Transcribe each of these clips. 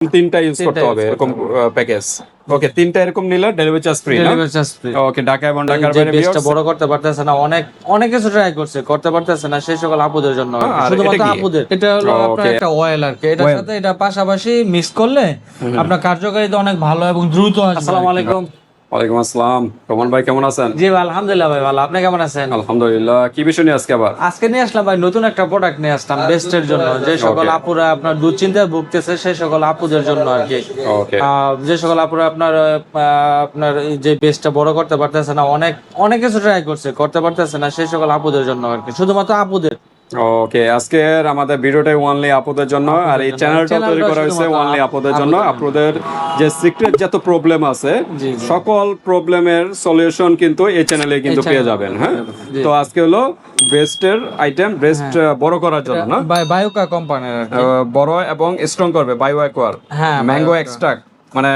তিনটা ইউজ করতে হবে এরকম প্যাকেজ। ওকে, তিনটা এরকম নিলে ডেলিভারি চার্জ ফ্রি না? Delivery charge free. Okay, Dhaka এবং ঢাকার যে বাইরে বেসটা বড় করতে পারতেছে না, অনেক কিছু ট্রাই করছে, করতে পারতেছে না, সেই সকল আপুদের জন্য আর কি। আর শুধুমাত্র এটা কি? আপুদের। এটা হলো আপনার Okay. একটা অয়েল আর কি। এটার Oil. সাথে এটা পাশাপাশি মিক্স করলে আপনার কার্যকারিতা অনেক ভালো এবং দ্রুত আসবে। আসসালামু আলাইকুম। ওয়ালাইকুম আসসালাম। রোমান ভাই কেমন আছেন? জি ভাই, আলহামদুলিল্লাহ ভাই ভালো। আপনি কেমন আছেন? আলহামদুলিল্লাহ। কি বিষয় নিয়ে আজকে আবার? আজকে নিয়ে আসলাম ভাই নতুন একটা প্রোডাক্ট নিয়ে আসলাম বেস্টের জন্য, যে সকল Okay. আপুরা আপনার দুশ্চিন্তায় ভুগতেছে সেই সকল আপুদের জন্য আর কি। ওকে, যে সকল আপুরা আপনার এই যে বেস্টটা বড় করতে পারতেছে না, অনেক কিছু ট্রাই করছে, করতে পারতেছে না, সেই সকল আপুদের জন্য আর কি, শুধুমাত্র আপুদের। ওকে, আজকের আমাদের ভিডিওটাই ওনলি আপুদের জন্য, আর এই চ্যানেলটা তৈরি করা হয়েছে ওনলি আপুদের জন্য। আপনাদের যে সিক্রেট যত প্রবলেম আছে জি, জি। সকল প্রবলেমের সলিউশন কিন্তু এই চ্যানেলে কিন্তু পেয়ে যাবেন। হ্যাঁ, জি। তো আজকে হলো বেস্টের আইটেম, বেস্ট বড় করার জন্য না, বায়োকা কোম্পানির আর কি। বড় এবং স্ট্রং করবে বায়ো অ্যাকোয়ার হ্যাঁ, ম্যাঙ্গো Bioacqua। এক্সট্রাক্ট, মানে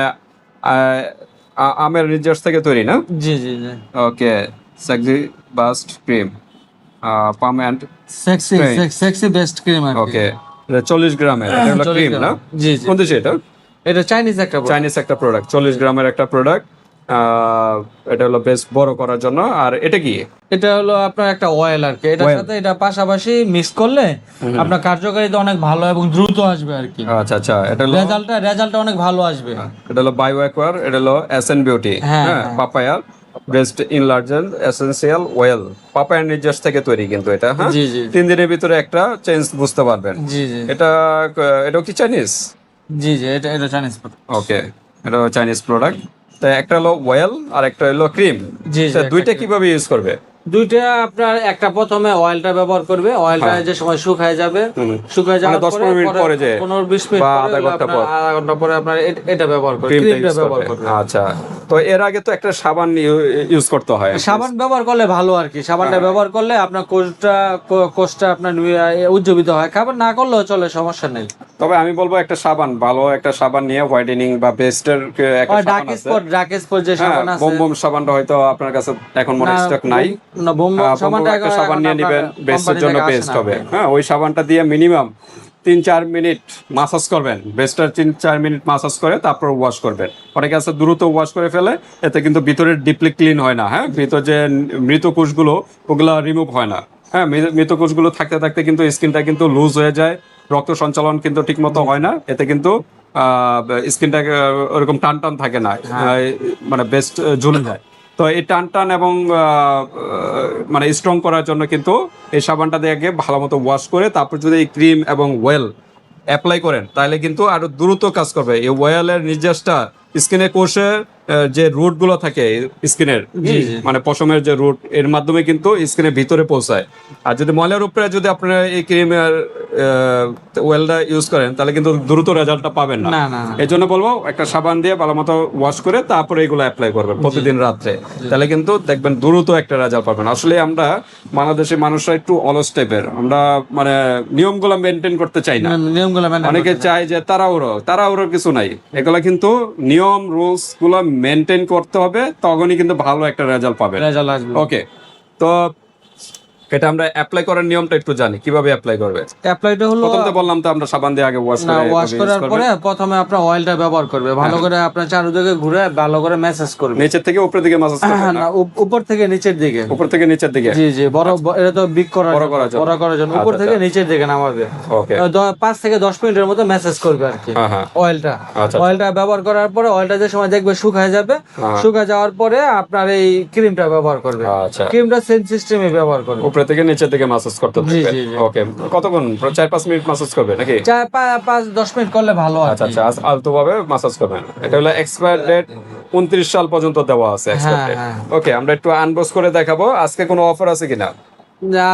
আমের নির্যাস থেকে তৈরি না? জি জি জি। Okay, sexy bust cream, palm and sexy Right. Sexy best cream আর কি। ওকে, 40 গ্রামের এটা হলো 40 ক্রিম না? গ্রাম। জি জি। কোন দেশে এটা? এটা চাইনিজ একটা product। চাইনিজ একটা প্রোডাক্ট, 40 গ্রামের একটা প্রোডাক্ট। এটা হলো বেস্ট বড় করার জন্য। আর এটা কি? এটা হলো আপনার একটা অয়েল আর কি। এটার Oil. সাথে এটা পাশাপাশি মিক্স করলে আপনার কার্যকারিতা অনেক ভালো এবং দ্রুত আসবে আর কি। আচ্ছা আচ্ছা, এটা হলো রেজাল্টটা অনেক ভালো আসবে। এটা হলো বায়ো অ্যাকোয়ার, এটা হলো এসএন বিউটি, হ্যাঁ, হ্যাঁ, পাপায়ার ব্রেস্ট ইনলার্জেন্ট এসেনশিয়াল অয়েল, পাপায়ার নির্যাস থেকে তৈরি কিন্তু এটা। হ্যাঁ, জি জি 3 দিনের ভিতরে একটা চেঞ্জ বুঝতে পারবেন। জি জি এটাও কি চাইনিজ? জি জি। এটা চাইনিজ product। ওকে, এটা চাইনিজ প্রোডাক্ট। তো একটা হলো অয়েল আর একটা হলো ক্রিম। জি জি। দুইটা কিভাবে ইউজ করবে? দুইটা আপনার একটা প্রথমে অয়েলটা ব্যবহার করবে, অয়েলটা যে সময় শুকায় যাবে, শুকায় যাওয়ার 10-15 মিনিট পরে যে 15-20 মিনিট বা পরে আধা ঘন্টা আপনার পর আধা ঘন্টা পরে আপনার এটা ব্যবহার করবে, ক্রিমটা ক্রিমটা ইউজ ব্যবহার করবে। করবে। আচ্ছা, তো এর আগে তো একটা সাবান ইউজ করতে হয়। সাবান ব্যবহার করলে ভালো আর কি। সাবানটা ব্যবহার করলে আপনার কোষটা আপনার উজ্জীবিত হয়। খাবার না করলেও চলে, সমস্যা নেই। তবে আমি বলবো একটা সাবান, ভালো একটা সাবান নিয়ে হোয়াইটেনিং বা বেস্টের একটা সাবান আছে। ডার্ক স্পট যে হ্যাঁ, সাবান আছে। বোম বোম সাবানটা হয়তো আপনার কাছে এখন মনে স্টক নাই। না, বোম সাবানটা একটা সাবান নিয়ে নেবেন, বেস্টের জন্য বেস্ট হবে। হ্যাঁ, ওই সাবানটা দিয়ে মিনিমাম 3-4 মিনিট মাসাজ করবেন, বেস্টার 3-4 মিনিট মাসাজ করে তারপর ওয়াশ করবেন। অনেকে আছে দ্রুত ওয়াশ করে ফেলে, এতে কিন্তু ভিতরের ডিপলি ক্লিন হয় না। হ্যাঁ, ভিতর যে মৃত কোষগুলো ওগুলা রিমুভ হয় না। হ্যাঁ, মৃত কোষগুলো থাকতে থাকতে কিন্তু স্কিনটা কিন্তু লুজ হয়ে যায়, রক্ত সঞ্চালন কিন্তু ঠিক মতো হয় না, এতে কিন্তু স্কিনটা ওরকম টান টান থাকে না, মানে বেস্ট ঝুলে যায়। তো এই টান টান এবং মানে স্ট্রং করার জন্য কিন্তু এই সাবানটা দিয়ে আগে ভালো মতো ওয়াশ করে তারপর যদি এই ক্রিম এবং ওয়েল অ্যাপ্লাই করেন তাহলে কিন্তু আরো দ্রুত কাজ করবে। এই ওয়েলের নির্যাসটা স্কিনের কোষের যে রুট গুলো থাকে স্কিনের, মানে পশমের যে রুট, এর মাধ্যমে কিন্তু স্কিনের ভিতরে পৌঁছায়। আর যদি ময়লার উপরে যদি আপনারা এই ক্রিমের ওয়েলটা ইউজ করেন তাহলে কিন্তু দ্রুত রেজাল্টটা পাবেন না। এই জন্য বলবো একটা সাবান দিয়ে ভালো মতো ওয়াশ করে তারপরে এগুলো অ্যাপ্লাই করবেন প্রতিদিন রাত্রে, তাহলে কিন্তু দেখবেন দ্রুত একটা রেজাল্ট পাবেন। আসলে আমরা বাংলাদেশের মানুষরা একটু অলস টাইপের, আমরা মানে নিয়মগুলো মেনটেন করতে চাই না। অনেকে চায় যে তাড়াহুড়ো কিছু নাই, এগুলা কিন্তু নিয়ম রুলস গুলো মেনটেন করতে হবে, তখনই কিন্তু ভালো একটা রেজাল্ট পাবে। ওকে, তো এটা আমরা অ্যাপ্লাই করার নিয়মটা একটু জানি, কিভাবে অ্যাপ্লাই করবে। অ্যাপ্লাইটা হলো প্রথমে বললাম তো আমরা সাবান দিয়ে আগে ওয়াশ করার পরে প্রথমে আপনার অয়েলটা ব্যবহার করবে, ভালো করে আপনার চারদিকে ঘুরে ভালো করে ম্যাসাজ করবে, নিচের থেকে উপরের দিকে ম্যাসাজ করবে না, উপর থেকে নিচের দিকে, উপর থেকে নিচের দিকে। জি জি, এটা তো বড় করার জন্য উপর থেকে নিচের দিকে নামাবে। ওকে, 5 থেকে 10 মিনিটের মতো ম্যাসাজ করবে আর কি অয়েলটা ব্যবহার করার পরে। অয়েলটা যে সময় দেখবে শুকায় যাবে, শুকায় যাওয়ার পরে আপনার এই ক্রিমটা ব্যবহার করবে। আচ্ছা, ক্রিমটা সেম সিস্টেমে ব্যবহার করবে, উপর থেকে নিচের দিকে ম্যাসাজ করতে হবে। ওকে, কতক্ষণ? 4-5 মিনিট ম্যাসাজ করবে নাকি? 5-10 মিনিট করলে ভালো। আচ্ছা আচ্ছা, আলতো ভাবে ম্যাসাজ করবেন। এটা হলো এক্সপায়ার ডেট 29 সাল পর্যন্ত দেওয়া আছে এক্সপায়ার ডেট। ওকে, আমরা একটু আনবক্স করে দেখাবো আজকে কোনো অফার আছে কিনা।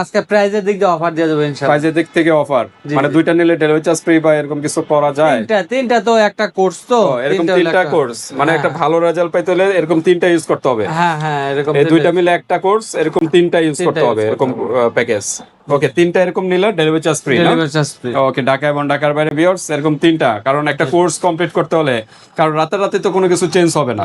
আজকে প্রাইজের দিক দিয়ে অফার দিয়ে দেবো ইনশাআল্লাহ। প্রাইজের দিক থেকে অফার, মানে দুইটা নিলে ডেলিভারি চার্জ ফ্রি বা এরকম কিছু করা যায়? তিনটা তো একটা কোর্স, তো এরকম তিনটা কোর্স, মানে একটা ভালো রেজাল্ট পাইতে হলে এরকম তিনটা ইউজ করতে হবে। হ্যাঁ হ্যাঁ, এরকম এই দুইটা মিলে একটা কোর্স, এরকম তিনটা ইউজ করতে হবে এরকম প্যাকেজ। ওকে, তিনটা এরকম নিলে ডেলিভারি চার্জ ফ্রি না? ওকে, ঢাকা এবং ঢাকার বাইরে ভিউয়ার্স এরকম তিনটা, কারণ একটা কোর্স কমপ্লিট করতে হলে, কারণ রাতে তো কোনো কিছু চেঞ্জ হবে না।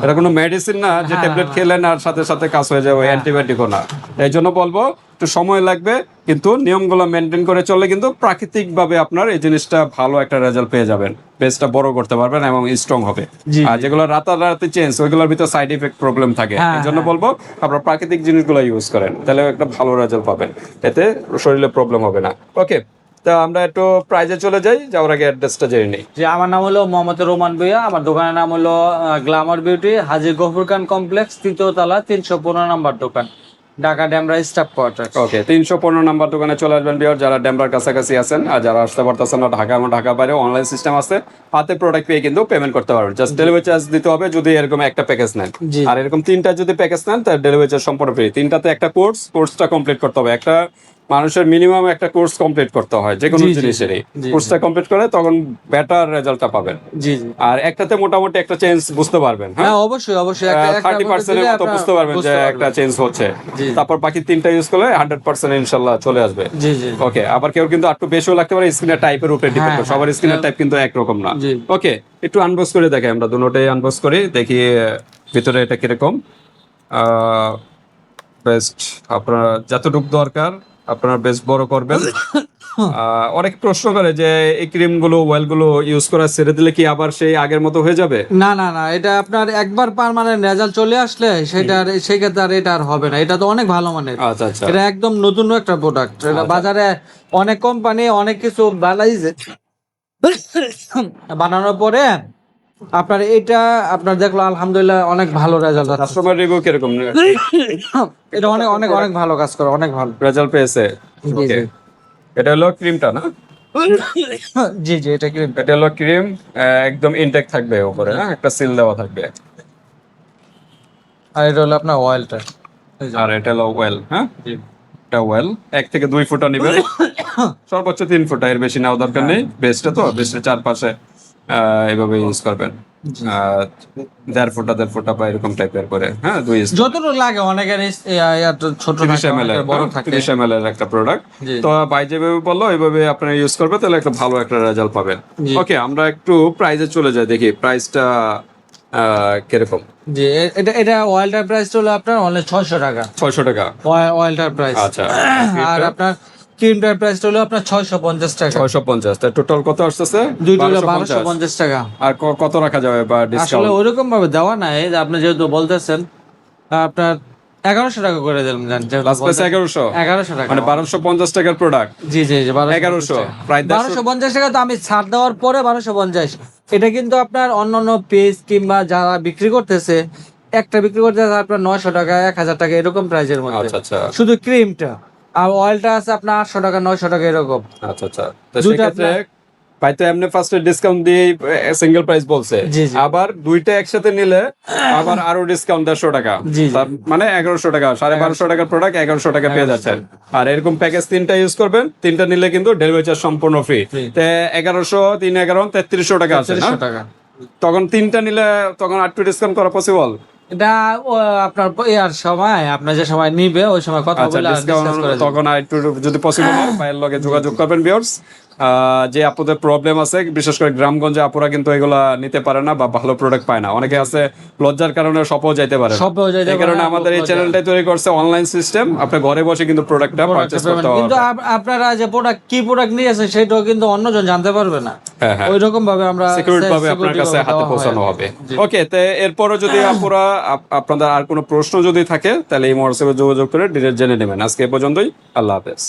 এটা কোনো মেডিসিন না যে ট্যাবলেট খেলেন আর সাথে সাথে কাজ হয়ে যাবে, অ্যান্টিবায়োটিকও না। এই জন্য বলবো একটু সময় লাগবে, কিন্তু নিয়মগুলো মেনটেন করে চললে কিন্তু প্রাকৃতিকভাবে আপনার এই জিনিসটা ভালো একটা রেজাল্ট পেয়ে যাবেন, বেসটা বড় করতে পারবেন এবং স্ট্রং হবে। জি, আর যেগুলো রাতারাতি চেঞ্জ, ওইগুলোর ভিতর সাইড ইফেক্ট প্রবলেম থাকে, হ্যাঁ, এই জন্য বলবো আপনারা প্রাকৃতিক জিনিসগুলো ইউজ করেন, তাহলে একটা ভালো রেজাল্ট পাবেন, এতে শরীরে প্রবলেম হবে না। ওকে, তা আমরা একটু প্রাইজে চলে যাই, যাওয়ার আগে অ্যাড্রেসটা জেনে নিই। যে আমার নাম হলো মোহাম্মদ রোমান ভুঁইয়া, আমার দোকানের নাম হলো গ্ল্যামার বিউটি, হাজী গফুর খান কমপ্লেক্স, 3য় তলা, 315 নম্বর দোকান, ঢাকা ডেমরা স্টাফ কোয়ার্টার। ওকে, 315 নাম্বার দোকানে চলে আসবেন বিয়ার, যারা ডেমরার কাছাকাছি আছেন, আর যারা আসতে পারতেছেন না ঢাকা এবং ঢাকা বাইরে, অনলাইন সিস্টেম আছে, হাতে প্রোডাক্ট পেয়ে কিন্তু পেমেন্ট করতে পারবেন, জাস্ট ডেলিভারি চার্জ দিতে হবে যদি এরকম একটা প্যাকেজ নেন। জি। আর এরকম 3টা যদি প্যাকেজ নেন তাহলে ডেলিভারি চার্জ সম্পূর্ণ ফ্রি। 3টাতে একটা কোর্সটা কমপ্লিট করতে হবে, একটা মানুষের মিনিমাম একটা কোর্স কমপ্লিট করতে হয় যে কোনো জি, জি, জিনিসেরই, জি, কোর্সটা কমপ্লিট করে তখন বেটার রেজাল্টটা পাবেন। জি জি। আর একটাতে মোটামুটি একটা চেঞ্জ বুঝতে পারবেন, হ্যাঁ, হ্যাঁ অবশ্যই অবশ্যই, একটা 30% এর মতো বুঝতে পারবেন যে একটা চেঞ্জ হচ্ছে। জি। তারপর বাকি 3টা ইউজ করলে 100% ইনশাল্লাহ চলে আসবে। জি জি। ওকে, আবার কেউ কিন্তু একটু বেশিও লাগতে পারে, স্ক্রিনের টাইপের উপরে ডিপেন্ড করে, সবার স্ক্রিনের টাইপ কিন্তু একরকম না। জি। ওকে, একটু আনবক্স করে দেখে, আমরা দুটোটাই আনবক্স করি, দেখি ভিতরে এটা কিরকম। বেস্ট আপনার যতটুকু দরকার আপনারা বেস্ট বড় করবেন। অনেক প্রশ্ন করে যে এই ক্রিমগুলো অয়েলগুলো ইউজ করা ছেড়ে দিলে কি আবার সেই আগের মতো হয়ে যাবে? না না না, এটা আপনার একবার পার্মানেন্ট রেজাল্ট চলে আসলে সেটার সেক্ষেত্রে আর এটা আর হবে না, এটা তো অনেক ভালো মানের। আচ্ছা আচ্ছা, এটা একদম নতুন একটা প্রোডাক্ট, এটা বাজারে অনেক কোম্পানি অনেক কিছু বানাইছে, বানানোর পরে আপনার এটা আপনার দেখলো আলহামদুলিল্লাহ অনেক ভালো রেজাল্ট আছে। কাস্টমার রিভিউ কিরকম এটা অনেক অনেক অনেক ভালো কাজ করে, অনেক ভালো রেজাল্ট পেয়েছে? জি, ওকে, জি। এটা হলো ক্রিমটা না? জি জি, এটা কি এটা হলো ক্রিম, একদম ইনটেক থাকবে উপরে, হ্যাঁ, একটা সিল দেওয়া থাকবে। আর এটা হলো আপনার অয়েলটা, আর এটা হলো ওয়েল, হ্যাঁ, জি এটা ওয়েল 1 থেকে 2 ফুটা নেবেন, সর্বোচ্চ 3 ফুটা, এর বেশি নেওয়া দরকার নেই। বেস্টটা তো বেস্টের চারপাশে এইভাবে ইউজ করবেন, 1.5 ফুটা বা এরকম টাইপের করে, হ্যাঁ, 2 যতটুকু লাগে, অনেকের ছোট 30 থাকে, ml অনেকের বড় থাকে। 30 ml এর একটা প্রোডাক্ট। জি। তো ভাই যেভাবে বললো এইভাবে আপনারা ইউজ করবে, তাহলে একটা ভালো একটা রেজাল্ট পাবেন। জি। ওকে, আমরা একটু প্রাইসে চলে যাই, দেখি প্রাইসটা কিরকম। জি, এটা এটা অয়েলটার প্রাইস হলো আপনার অনলি 600 টাকা, 600 টাকা, অয়েলটার প্রাইস। আচ্ছা। আর আপনার ক্রিমটার প্রাইস হলো আপনার 650 টাকা, 650, তাই টোটাল কত আসতেছে? দুইটা হলো 1250 টাকা। আর কত রাখা যাবে বা আসলে ডিসকাউন্ট? ওইরকম ভাবে দেওয়া নাই, যে আপনি যেহেতু বলতেছেন, আপনার 1100 টাকা করে দিলাম, জান লাস্ট প্রাইস 1100, 1100 টাকা, মানে 1250 টাকার প্রোডাক্ট। জি জি জি, 1100 প্রায় 1250 টাকা। তো আমি ছাড় দেওয়ার পরে 1250, এটা কিন্তু আপনার অন্যান্য পেজ কিংবা যারা বিক্রি করতেছে, একটা বিক্রি করতেছে আপনার 900 টাকা, 1000 টাকা এরকম প্রাইজের মধ্যে, আচ্ছা আচ্ছা শুধু ক্রিমটা। আর অয়েলটা আছে আপনার 800 টাকা, 900 টাকা এরকম। আচ্ছা আচ্ছা, তো দুইটা সেক্ষেত্রে ভাই তো এমনি ফার্স্টে ডিসকাউন্ট দিয়ে সিঙ্গেল প্রাইস বলছে, জি, জি। আবার দুইটা একসাথে নিলে আবার আরো ডিসকাউন্ট 150 টাকা, জি, জি। তার মানে 1100 টাকা, 1250 টাকার প্রোডাক্ট 1100 টাকা পেয়ে যাচ্ছেন। আর এরকম প্যাকেজ 3টা ইউজ করবেন, 3টা নিলে কিন্তু ডেলিভারি চার্জ সম্পূর্ণ ফ্রি। Free। তে 1100 3 11 3300 টাকা আছে না? 3300 টাকা। তখন 3টা নিলে তখন আর একটু ডিসকাউন্ট করা পসিবল? এটা আপনার ইয়ার সময়, আপনার যে সময় নিবে ওই সময় কথা আচ্ছা, বলে আর ডিসকাউন্ট discuss করে দিবেন। তখন আর একটু যদি পসিবল হয় ভাইয়ের লগে যোগাযোগ করবেন ভিউয়ার্স। যে আপনাদের প্রবলেম আছে, বিশেষ করে গ্রামগঞ্জে আপুরা কিন্তু এগুলা নিতে পারে না বা ভালো প্রোডাক্ট পায় না, অনেকে আছে লজ্জার কারণে শপও যাইতে পারে না। শপেও যাইতে এই পারে কারণে না, আমাদের এই লজ্জা। চ্যানেলটাই তৈরি করছে অনলাইন সিস্টেম, আপনি ঘরে বসে কিন্তু প্রোডাক্টটা পারচেজ করতে কিন্তু পারবেন। আপনারা যে প্রোডাক্ট কি প্রোডাক্ট নিয়েছেন সেটাও কিন্তু অন্যজন জানতে পারবে না, হ্যাঁ হ্যাঁ, ওই রকম ভাবে আমরা সিকিউরিটি ভাবে আপনার security কাছে ভাবে হাতে দেওয়া হয়। পৌঁছানো হবে। জি। ওকে, তো এরপরও যদি আপুরা আপনাদের আর কোনো প্রশ্ন যদি থাকে তাহলে এই হোয়াটসঅ্যাপে যোগাযোগ করে ডিটেইলস জেনে নেবেন। আজকে এ পর্যন্তই, আল্লাহ হাফেজ।